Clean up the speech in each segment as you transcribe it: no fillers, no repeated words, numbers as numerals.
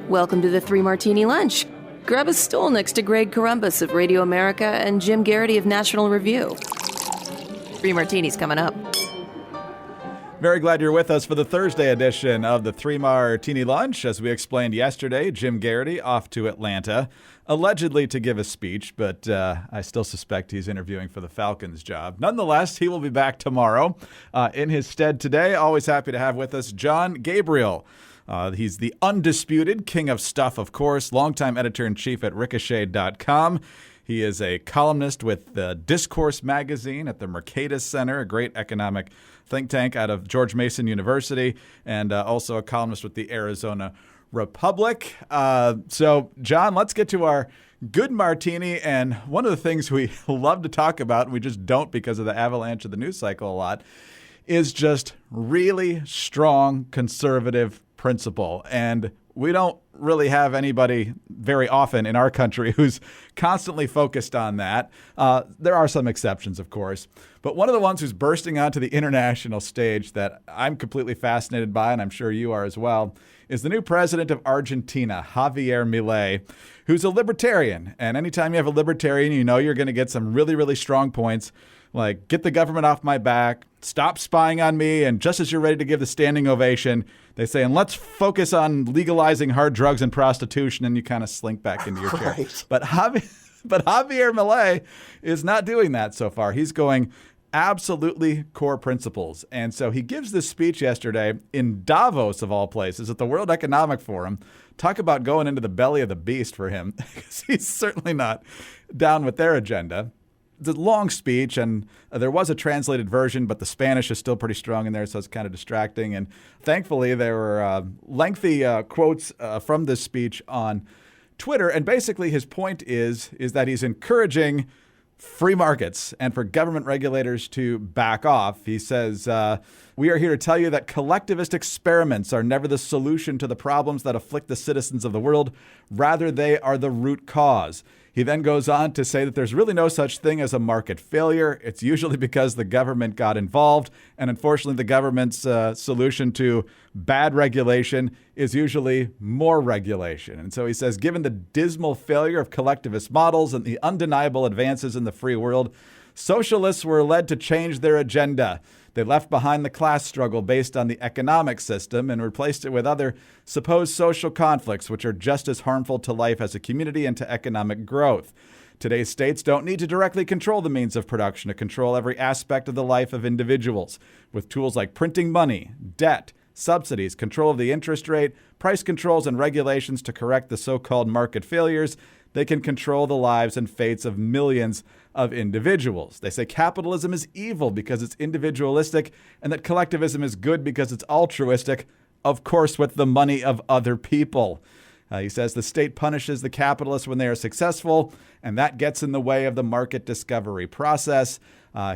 Welcome to the Three Martini Lunch. Grab a stool next to Greg Columbus of Radio America and Jim Garrity of National Review. Three Martinis coming up. Very glad you're with us for the Thursday edition of the Three Martini Lunch. As we explained yesterday, Jim Garrity off to Atlanta, allegedly to give a speech, but I still suspect he's interviewing for the Falcons job. Nonetheless, he will be back tomorrow. In his stead today, always happy to have with us Jon Gabriel. He's the Undisputed King of Stuff, of course, longtime editor-in-chief at Ricochet.com. He is a columnist with the Discourse magazine at the Mercatus Center, a great economic think tank out of George Mason University, and also a columnist with the Arizona Republic. So, John, let's get to our good martini. And one of the things we love to talk about, and we just don't because of the avalanche of the news cycle a lot, is just really strong conservative principle. And we don't really have anybody very often in our country who's constantly focused on that. There are some exceptions, of course. But one of the ones who's bursting onto the international stage that I'm completely fascinated by, and I'm sure you are as well, is the new president of Argentina, Javier Milei, who's a libertarian. And anytime you have a libertarian, you know you're going to get some really, really strong points like, get the government off my back, stop spying on me, and just as you're ready to give the standing ovation, they say, and let's focus on legalizing hard drugs and prostitution, and you kind of slink back into your chair. Right. But Javier Milei is not doing that so far. He's going absolutely core principles. And so he gives this speech yesterday in Davos, of all places, at the World Economic Forum. Talk about going into the belly of the beast for him, because he's certainly not down with their agenda. It's a long speech, and there was a translated version, but the Spanish is still pretty strong in there, so it's kind of distracting. And thankfully, there were lengthy quotes from this speech on Twitter. And basically, his point is that he's encouraging free markets and for government regulators to back off. He says, we are here to tell you that collectivist experiments are never the solution to the problems that afflict the citizens of the world. Rather, they are the root cause. He then goes on to say that there's really no such thing as a market failure. It's usually because the government got involved. And unfortunately, the government's solution to bad regulation is usually more regulation. And so he says, given the dismal failure of collectivist models and the undeniable advances in the free world, socialists were led to change their agenda. They left behind the class struggle based on the economic system and replaced it with other supposed social conflicts, which are just as harmful to life as a community and to economic growth. Today's states don't need to directly control the means of production to control every aspect of the life of individuals. With tools like printing money, debt, subsidies, control of the interest rate, price controls, and regulations to correct the so-called market failures, they can control the lives and fates of millions of individuals. They say capitalism is evil because it's individualistic and that collectivism is good because it's altruistic, of course, with the money of other people. He says the state punishes the capitalists when they are successful, and that gets in the way of the market discovery process.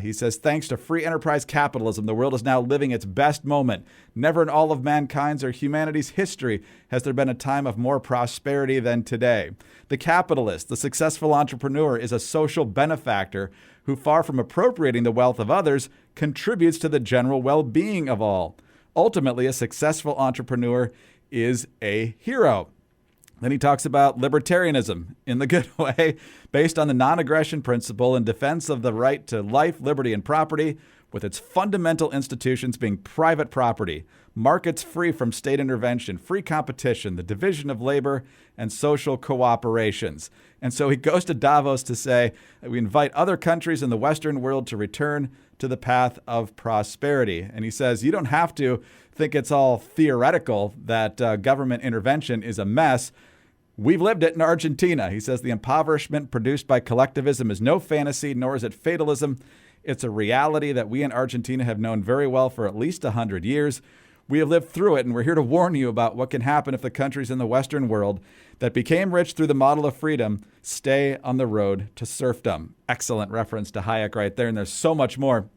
He says, thanks to free enterprise capitalism, the world is now living its best moment. Never in all of mankind's or humanity's history has there been a time of more prosperity than today. The capitalist, the successful entrepreneur, is a social benefactor who, far from appropriating the wealth of others, contributes to the general well-being of all. Ultimately, a successful entrepreneur is a hero. Then he talks about libertarianism in the good way, based on the non-aggression principle in defense of the right to life, liberty, and property, with its fundamental institutions being private property, markets free from state intervention, free competition, the division of labor, and social cooperations. And so he goes to Davos to say that we invite other countries in the Western world to return to the path of prosperity. And he says you don't have to think it's all theoretical that government intervention is a mess. We've lived it in Argentina. He says the impoverishment produced by collectivism is no fantasy, nor is it fatalism. It's a reality that we in Argentina have known very well for at least 100 years. We have lived through it, and we're here to warn you about what can happen if the countries in the Western world that became rich through the model of freedom stay on the road to serfdom. Excellent reference to Hayek right there, and there's so much more.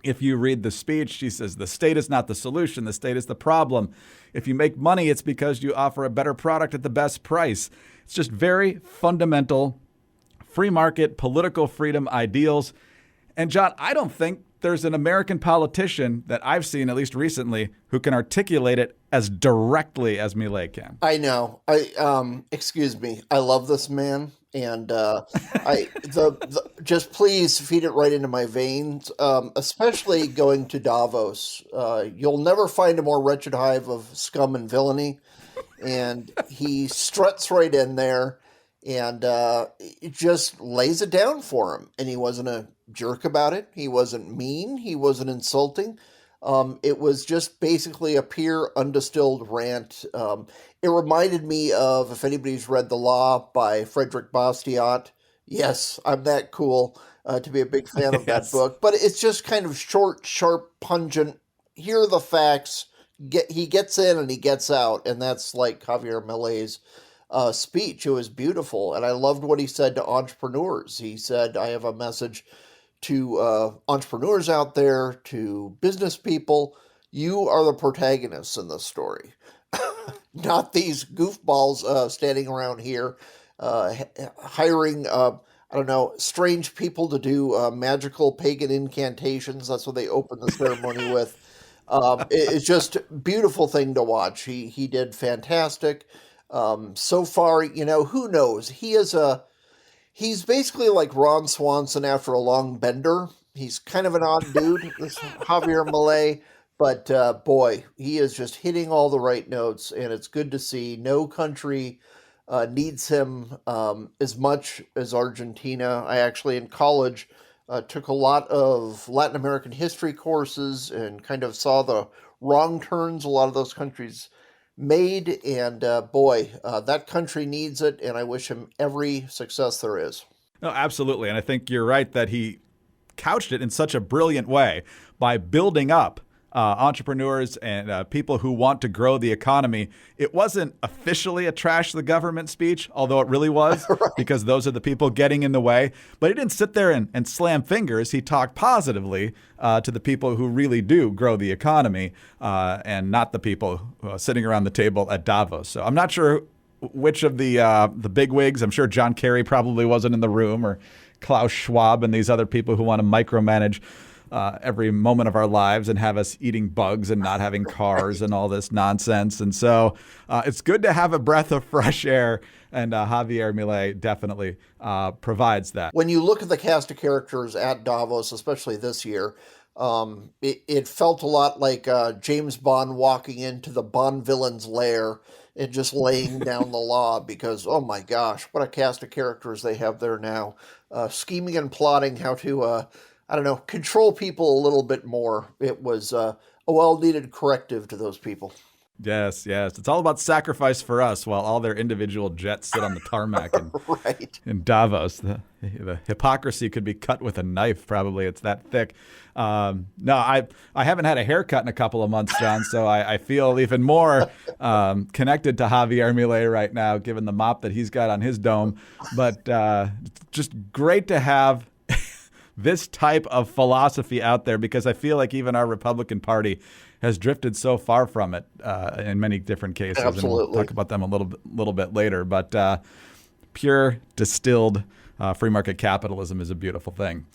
If you read the speech, she says, the state is not the solution. The state is the problem. If you make money, it's because you offer a better product at the best price. It's just very fundamental free market, political freedom ideals. And John, I don't think there's an American politician that I've seen, at least recently, who can articulate it as directly as Milei can. I know. Excuse me. I love this man, and just please feed it right into my veins. Especially going to Davos. You'll never find a more wretched hive of scum and villainy, and he struts right in there, and it just lays it down for him. And he wasn't a jerk about it. He wasn't mean. He wasn't insulting. It was just basically a pure undistilled rant. It reminded me of, if anybody's read The Law by Frederick Bastiat. Yes, I'm that cool to be a big fan of that book. But it's just kind of short, sharp, pungent. Here are the facts. He gets in and he gets out. And that's like Javier Milei's speech. It was beautiful. And I loved what he said to entrepreneurs. He said, I have a message to entrepreneurs out there, to business people. You are the protagonists in this story, not these goofballs standing around here hiring, strange people to do magical pagan incantations. That's what they open the ceremony with. It's just a beautiful thing to watch. He did fantastic. So far, who knows? He's basically like Ron Swanson after a long bender. He's kind of an odd dude, this Javier Milei, but boy, he is just hitting all the right notes, and it's good to see. No country needs him as much as Argentina. I actually, in college, took a lot of Latin American history courses and kind of saw the wrong turns a lot of those countries made, and that country needs it, and I wish him every success there is. No, absolutely. And I think you're right that he couched it in such a brilliant way by building up entrepreneurs and people who want to grow the economy. It wasn't officially a trash the government speech, although it really was, right, because those are the people getting in the way. But he didn't sit there and slam fingers. He talked positively to the people who really do grow the economy and not the people sitting around the table at Davos. So I'm not sure which of the bigwigs. I'm sure John Kerry probably wasn't in the room, or Klaus Schwab and these other people who want to micromanage every moment of our lives and have us eating bugs and not having cars and all this nonsense. And so it's good to have a breath of fresh air, and Javier Milei definitely provides that. When you look at the cast of characters at Davos, especially this year, it felt a lot like James Bond walking into the Bond villain's lair and just laying down the law, because, oh my gosh, what a cast of characters they have there now, scheming and plotting how to control people a little bit more. It was a well-needed corrective to those people. Yes. It's all about sacrifice for us while all their individual jets sit on the tarmac right. in Davos. The hypocrisy could be cut with a knife, probably. It's that thick. No, I haven't had a haircut in a couple of months, John, so I feel even more connected to Javier Milei right now, given the mop that he's got on his dome. But just great to have this type of philosophy out there, because I feel like even our Republican Party has drifted so far from it in many different cases. Absolutely. And we'll talk about them a little bit later. But pure, distilled free market capitalism is a beautiful thing.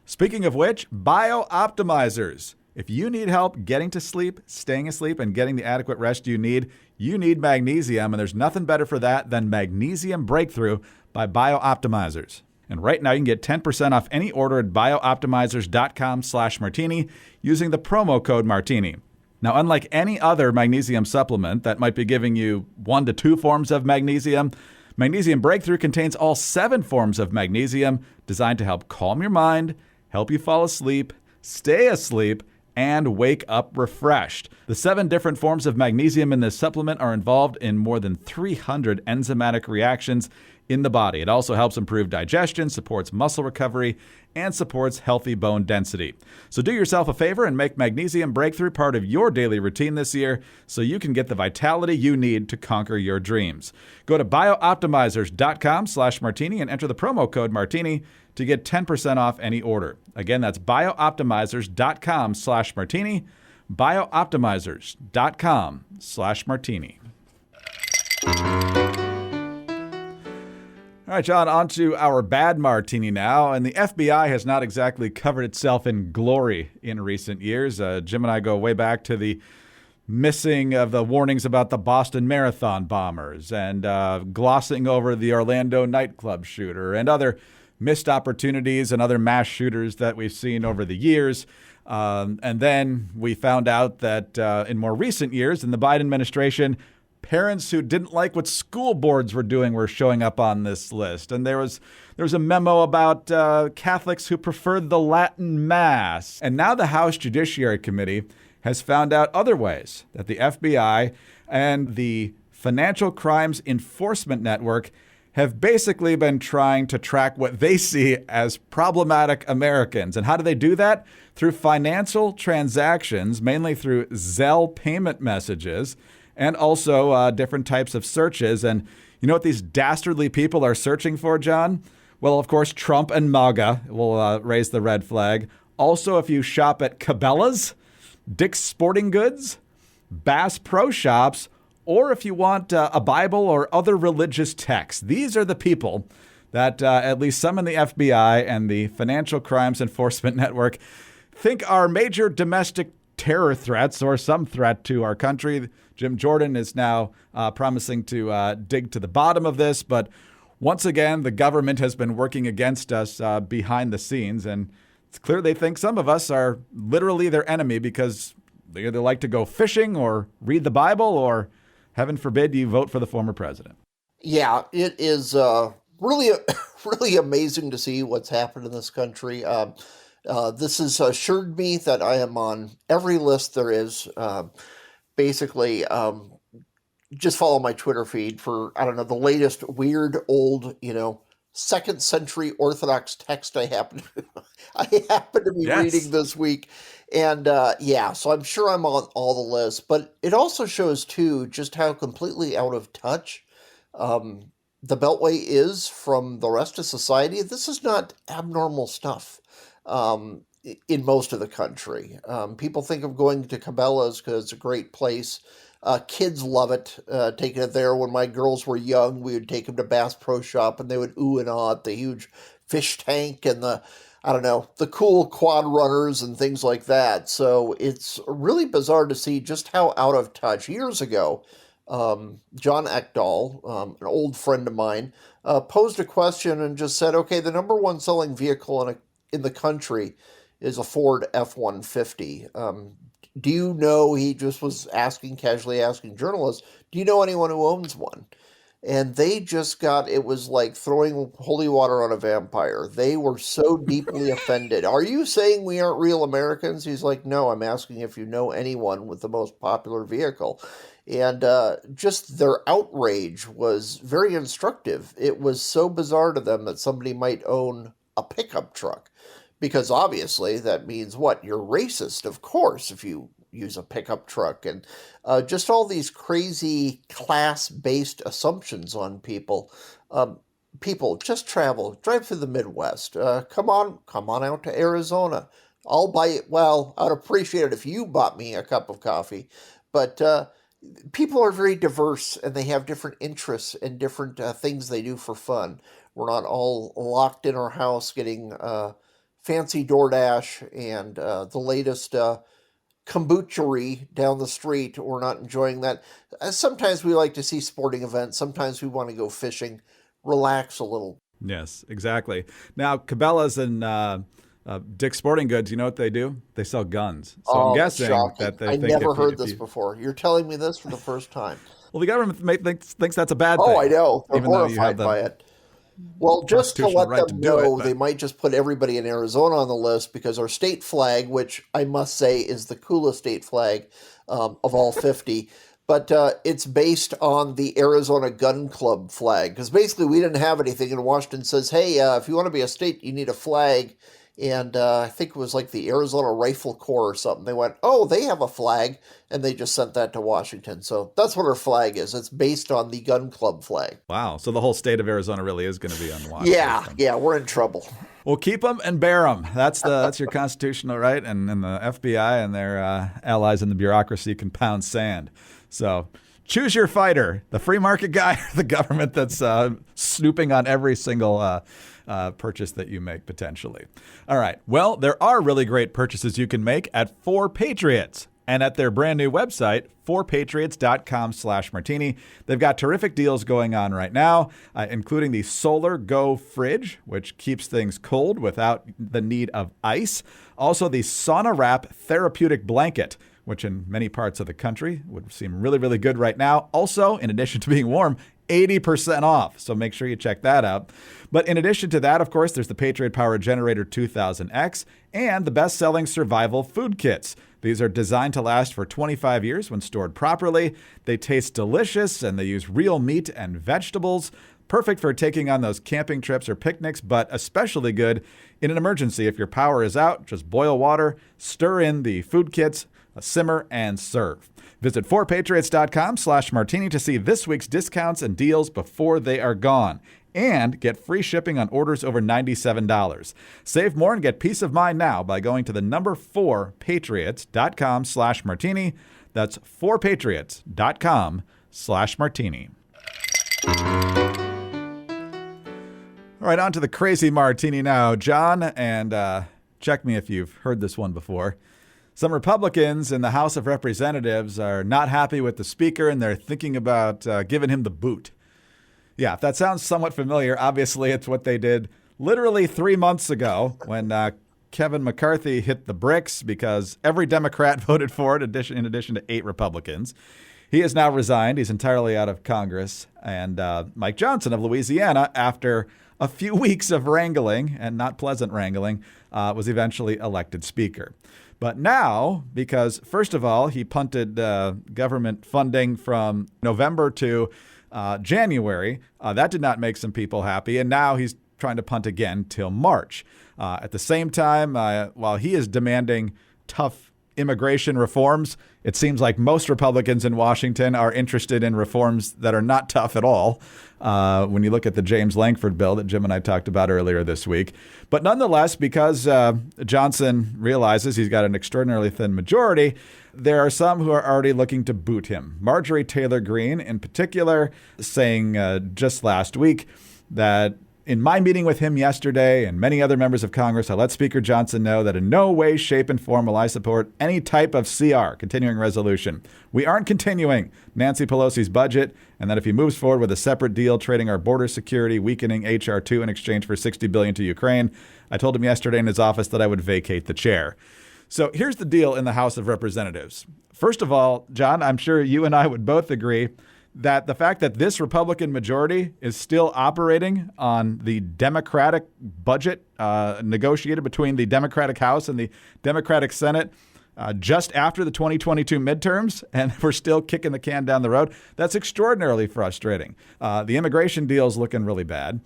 Speaking of which, bio-optimizers. If you need help getting to sleep, staying asleep, and getting the adequate rest you need magnesium. And there's nothing better for that than Magnesium Breakthrough by Bio-Optimizers. And right now you can get 10% off any order at biooptimizers.com/martini using the promo code martini. Now, unlike any other magnesium supplement that might be giving you 1 to 2 forms of magnesium, Magnesium Breakthrough contains all 7 forms of magnesium designed to help calm your mind, help you fall asleep, stay asleep, and wake up refreshed. The 7 different forms of magnesium in this supplement are involved in more than 300 enzymatic reactions in the body. It also helps improve digestion, supports muscle recovery, and supports healthy bone density. So do yourself a favor and make Magnesium Breakthrough part of your daily routine this year so you can get the vitality you need to conquer your dreams. Go to biooptimizers.com/martini and enter the promo code martini to get 10% off any order. Again, that's biooptimizers.com/martini, biooptimizers.com/martini. All right, John, on to our bad martini now. And the FBI has not exactly covered itself in glory in recent years. Jim and I go way back to the missing of the warnings about the Boston Marathon bombers and glossing over the Orlando nightclub shooter and other missed opportunities and other mass shooters that we've seen over the years. And then we found out that in more recent years in the Biden administration, parents who didn't like what school boards were doing were showing up on this list. And there was a memo about Catholics who preferred the Latin Mass. And now the House Judiciary Committee has found out other ways that the FBI and the Financial Crimes Enforcement Network have basically been trying to track what they see as problematic Americans. And how do they do that? Through financial transactions, mainly through Zelle payment messages, and also different types of searches. And you know what these dastardly people are searching for, John? Well, of course, Trump and MAGA will raise the red flag. Also, if you shop at Cabela's, Dick's Sporting Goods, Bass Pro Shops, or if you want a Bible or other religious texts. These are the people that at least some in the FBI and the Financial Crimes Enforcement Network think are major domestic terror threats or some threat to our country. Jim Jordan is now promising to dig to the bottom of this. But once again, the government has been working against us behind the scenes. And it's clear they think some of us are literally their enemy because they either like to go fishing or read the Bible or, heaven forbid, you vote for the former president. Yeah, it is really amazing to see what's happened in this country. This has assured me that I am on every list there is. Basically, just follow my Twitter feed for, I don't know, the latest weird old, second century Orthodox text I happen to be reading this week. And so I'm sure I'm on all the lists, but it also shows too just how completely out of touch the Beltway is from the rest of society. This is not abnormal stuff in most of the country. People think of going to Cabela's because it's a great place. Kids love it, taking it there. When my girls were young, we would take them to Bass Pro Shop and they would ooh and ah at the huge fish tank and the cool quad runners and things like that. So it's really bizarre to see just how out of touch. Years ago, John Ekdahl, an old friend of mine, posed a question and just said, okay, the number one selling vehicle in the country is a Ford F-150. Do you know, he just was casually asking journalists, do you know anyone who owns one? And they just it was like throwing holy water on a vampire. They were so deeply offended. Are you saying we aren't real Americans? He's like, no, I'm asking if you know anyone with the most popular vehicle. And just their outrage was very instructive. It was so bizarre to them that somebody might own a pickup truck. Because obviously that means what? You're racist, of course, if you use a pickup truck. And just all these crazy class-based assumptions on people. People, just drive through the Midwest. Come on out to Arizona. I'll buy it. Well, I'd appreciate it if you bought me a cup of coffee. But people are very diverse and they have different interests and different things they do for fun. We're not all locked in our house getting fancy DoorDash and the latest kombuchery down the street. We're not enjoying that. Sometimes we like to see sporting events. Sometimes we want to go fishing. Relax a little. Yes, exactly. Now, Cabela's and Dick's Sporting Goods, you know what they do? They sell guns. So I'm guessing shocking. that they I think never heard this before. You're telling me this for the first time. Well, the government thinks that's a bad thing. Oh, I know. They're even horrified by it. Well, just to let them know, they they might just put everybody in Arizona on the list because our state flag, which I must say is the coolest state flag of all 50, but it's based on the Arizona Gun Club flag. Because basically we didn't have anything, and Washington says, hey, if you want to be a state, you need a flag. And I think it was like the Arizona Rifle Corps or something. They went, oh, they have a flag, and they just sent that to Washington. So that's what our flag is. It's based on the Gun Club flag. Wow. So the whole state of Arizona really is going to be on Washington. Yeah, we're in trouble. Well, keep them and bear them. That's your constitutional right, and the FBI and their allies in the bureaucracy can pound sand. So choose your fighter, the free market guy or the government that's snooping on every single purchase that you make potentially. All right. Well, there are really great purchases you can make at 4 Patriots. and at their brand new website, forpatriots.com/martini. They've got terrific deals going on right now, including the Solar Go fridge, which keeps things cold without the need of ice. Also, the Sauna Wrap therapeutic blanket, which in many parts of the country would seem really, really good right now. Also, in addition to being warm, 80% off. So make sure you check that out. But in addition to that, of course, there's the Patriot Power Generator 2000X and the best-selling survival food kits. These are designed to last for 25 years when stored properly. They taste delicious and they use real meat and vegetables. Perfect for taking on those camping trips or picnics, but especially good in an emergency. If your power is out, just boil water, stir in the food kits, simmer, and serve. Visit forpatriots.com/martini to see this week's discounts and deals before they are gone. And get free shipping on orders over $97. Save more and get peace of mind now by going to the number 4patriots.com/martini. That's 4patriots.com/martini. All right, on to the crazy martini now, John, and check me if you've heard this one before. Some Republicans in the House of Representatives are not happy with the speaker, and they're thinking about giving him the boot. Yeah, if that sounds somewhat familiar, obviously it's what they did literally 3 months ago when Kevin McCarthy hit the bricks because every Democrat voted for it in addition to 8 Republicans. He has now resigned. He's entirely out of Congress. And Mike Johnson of Louisiana, after a few weeks of wrangling, and not pleasant wrangling, was eventually elected speaker. But now, because first of all, he punted government funding from November to January, that did not make some people happy. And now he's trying to punt again till March. At the same time, while he is demanding tough immigration reforms, it seems like most Republicans in Washington are interested in reforms that are not tough at all. When you look at the James Lankford bill that Jim and I talked about earlier this week. But nonetheless, because Johnson realizes he's got an extraordinarily thin majority, there are some who are already looking to boot him. Marjorie Taylor Greene, in particular, saying just last week that in my meeting with him yesterday and many other members of Congress, I let Speaker Johnson know that in no way, shape, and form will I support any type of CR, continuing resolution. We aren't continuing Nancy Pelosi's budget, and that if he moves forward with a separate deal trading our border security, weakening H.R. 2 in exchange for $60 billion to Ukraine, I told him yesterday in his office that I would vacate the chair. So here's the deal in the House of Representatives. First of all, John, I'm sure you and I would both agree that the fact that this Republican majority is still operating on the Democratic budget negotiated between the Democratic House and the Democratic Senate just after the 2022 midterms, and we're still kicking the can down the road, that's extraordinarily frustrating. The immigration deal is looking really bad.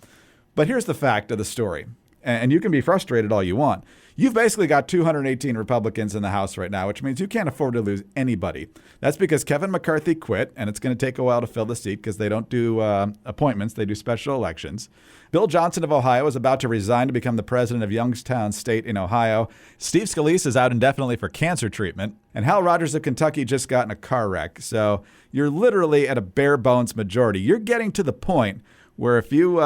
But here's the fact of the story, and you can be frustrated all you want. You've basically got 218 Republicans in the House right now, which means you can't afford to lose anybody. That's because Kevin McCarthy quit, and it's going to take a while to fill the seat because they don't do appointments. They do special elections. Bill Johnson of Ohio is about to resign to become the president of Youngstown State in Ohio. Steve Scalise is out indefinitely for cancer treatment. And Hal Rogers of Kentucky just got in a car wreck. So you're literally at a bare bones majority. You're getting to the point where if you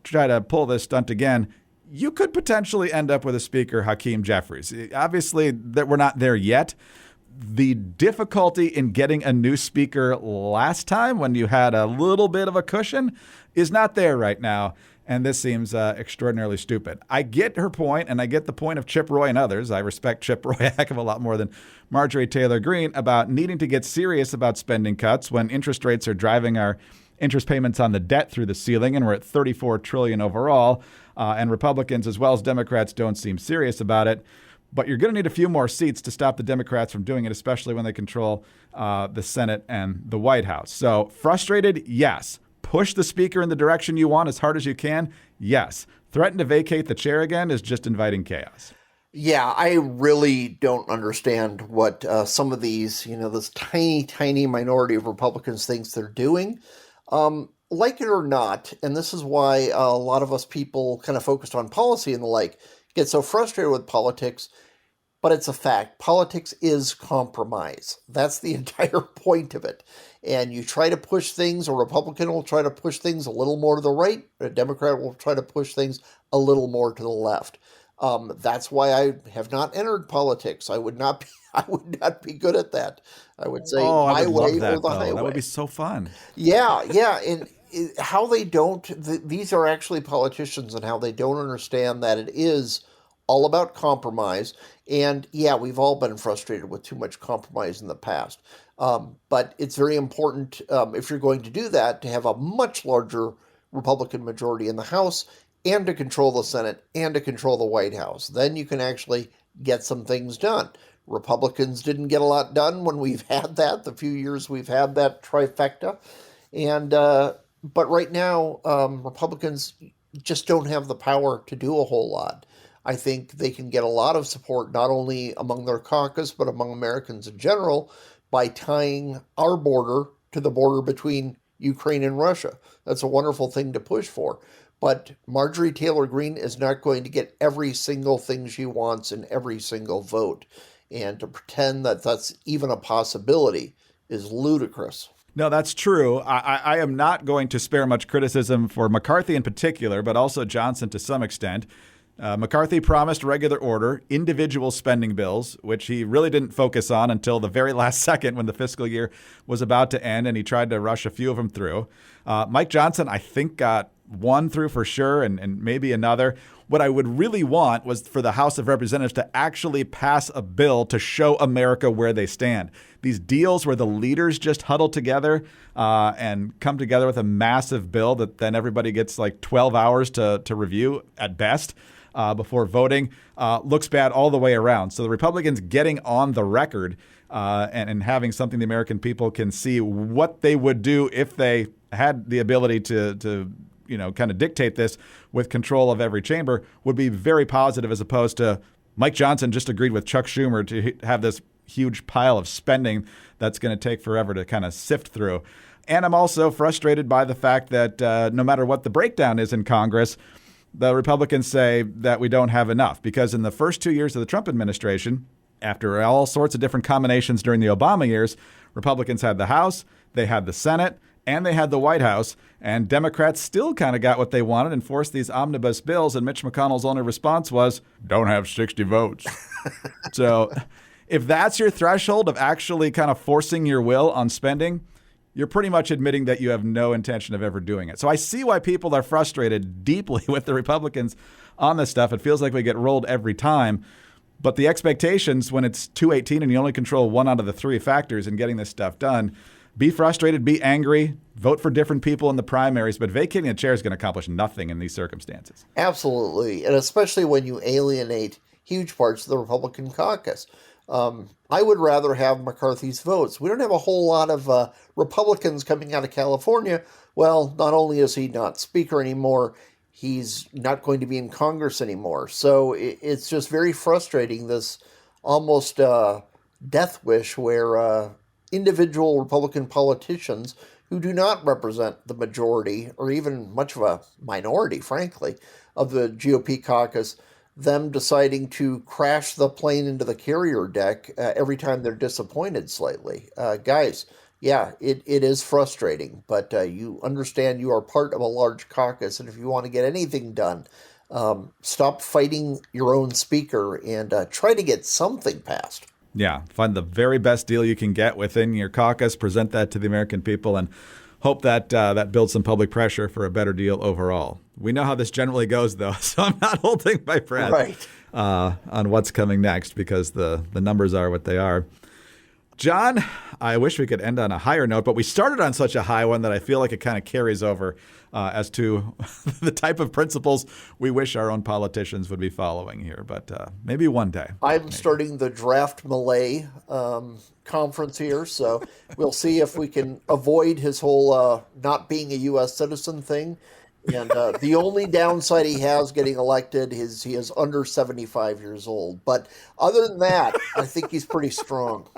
try to pull this stunt again, you could potentially end up with a speaker, Hakeem Jeffries. Obviously, that we're not there yet. The difficulty in getting a new speaker last time when you had a little bit of a cushion is not there right now. And this seems extraordinarily stupid. I get her point, and I get the point of Chip Roy and others. I respect Chip Roy a heck of a lot more than Marjorie Taylor Greene about needing to get serious about spending cuts when interest rates are driving our interest payments on the debt through the ceiling, and we're at $34 trillion overall. And Republicans, as well as Democrats, don't seem serious about it. But you're going to need a few more seats to stop the Democrats from doing it, especially when they control the Senate and the White House. So frustrated? Yes. Push the speaker in the direction you want as hard as you can? Yes. Threaten to vacate the chair again is just inviting chaos. Yeah, I really don't understand what some of these, this tiny, tiny minority of Republicans thinks they're doing. Like it or not, and this is why a lot of us people kind of focused on policy and the like get so frustrated with politics, but it's a fact. Politics is compromise. That's the entire point of it. And you try to push things, a Republican will try to push things a little more to the right, a Democrat will try to push things a little more to the left. That's why I have not entered politics. I would not be I would not be good at that. I would say Oh, I my would way love that, or the though. highway. That would be so fun. Yeah, yeah, and how they don't. These are actually politicians, and how they don't understand that it is all about compromise. And yeah, we've all been frustrated with too much compromise in the past. But it's very important, if you're going to do that, to have a much larger Republican majority in the House and to control the Senate and to control the White House. Then you can actually get some things done. Republicans didn't get a lot done when we've had that, the few years we've had that trifecta. And but right now, Republicans just don't have the power to do a whole lot. I think they can get a lot of support, not only among their caucus, but among Americans in general, by tying our border to the border between Ukraine and Russia. That's a wonderful thing to push for. But Marjorie Taylor Greene is not going to get every single thing she wants in every single vote. And to pretend that that's even a possibility is ludicrous. No, that's true. I am not going to spare much criticism for McCarthy in particular, but also Johnson to some extent. McCarthy promised regular order, individual spending bills, which he really didn't focus on until the very last second when the fiscal year was about to end, and he tried to rush a few of them through. Mike Johnson, I think, got one through for sure, and maybe another. What I would really want was for the House of Representatives to actually pass a bill to show America where they stand. These deals where the leaders just huddle together and come together with a massive bill that then everybody gets like 12 hours to review at best before voting looks bad all the way around. So the Republicans getting on the record and having something the American people can see what they would do if they had the ability to kind of dictate this with control of every chamber would be very positive, as opposed to Mike Johnson just agreed with Chuck Schumer to have this huge pile of spending that's going to take forever to kind of sift through. And I'm also frustrated by the fact that no matter what the breakdown is in Congress, the Republicans say that we don't have enough, because in the first 2 years of the Trump administration, after all sorts of different combinations during the Obama years, Republicans had the House, they had the Senate, and they had the White House, and Democrats still kind of got what they wanted and forced these omnibus bills, and Mitch McConnell's only response was, don't have 60 votes. So if that's your threshold of actually kind of forcing your will on spending, you're pretty much admitting that you have no intention of ever doing it. So I see why people are frustrated deeply with the Republicans on this stuff. It feels like we get rolled every time. But the expectations when it's 218 and you only control one out of the three factors in getting this stuff done, be frustrated, be angry, vote for different people in the primaries, but vacating a chair is going to accomplish nothing in these circumstances. Absolutely, and especially when you alienate huge parts of the Republican caucus. I would rather have McCarthy's votes. We don't have a whole lot of Republicans coming out of California. Well, not only is he not speaker anymore, he's not going to be in Congress anymore. So it's just very frustrating, this almost death wish where individual Republican politicians who do not represent the majority or even much of a minority, frankly, of the GOP caucus, them deciding to crash the plane into the carrier deck every time they're disappointed slightly. Guys, yeah, it is frustrating, but you understand you are part of a large caucus, and if you want to get anything done, stop fighting your own speaker and try to get something passed. Yeah, find the very best deal you can get within your caucus, present that to the American people, and hope that that builds some public pressure for a better deal overall. We know how this generally goes, though, so I'm not holding my breath on what's coming next because the numbers are what they are. John, I wish we could end on a higher note, but we started on such a high one that I feel like it kind of carries over as to the type of principles we wish our own politicians would be following here. But maybe one day. I'm starting the Draft Milei conference here, so we'll see if we can avoid his whole not being a U.S. citizen thing. And the only downside he has getting elected is he is under 75 years old. But other than that, I think he's pretty strong.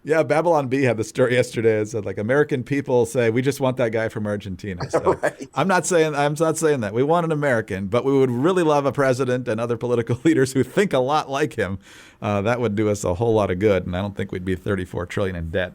Yeah, Babylon Bee had the story yesterday. It said, like, American people say, we just want that guy from Argentina. So Right. I'm not saying that. We want an American, but we would really love a president and other political leaders who think a lot like him. That would do us a whole lot of good, and I don't think we'd be $34 trillion in debt.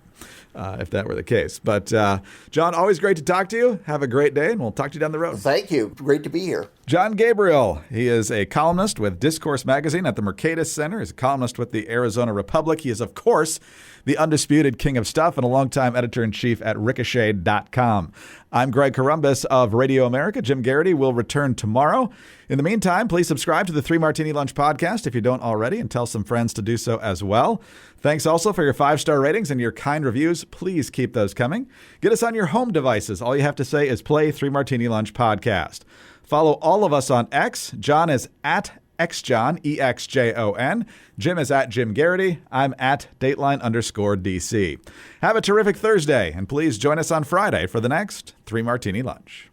if that were the case. But Jon, always great to talk to you. Have a great day, and we'll talk to you down the road. Thank you. Great to be here. Jon Gabriel. He is a columnist with Discourse Magazine at the Mercatus Center. He's a columnist with the Arizona Republic. He is, of course, the Undisputed King of Stuff and a longtime editor-in-chief at Ricochet.com. I'm Greg Corombos of Radio America. Jim Garrity will return tomorrow. In the meantime, please subscribe to the 3 Martini Lunch podcast if you don't already, and tell some friends to do so as well. Thanks also for your 5-star ratings and your kind reviews. Please keep those coming. Get us on your home devices. All you have to say is play 3 Martini Lunch podcast. Follow all of us on X. Jon is at XJon, EXJON. Jim is at Jim Garrity. I'm at Dateline_DC. Have a terrific Thursday, and please join us on Friday for the next 3 Martini Lunch.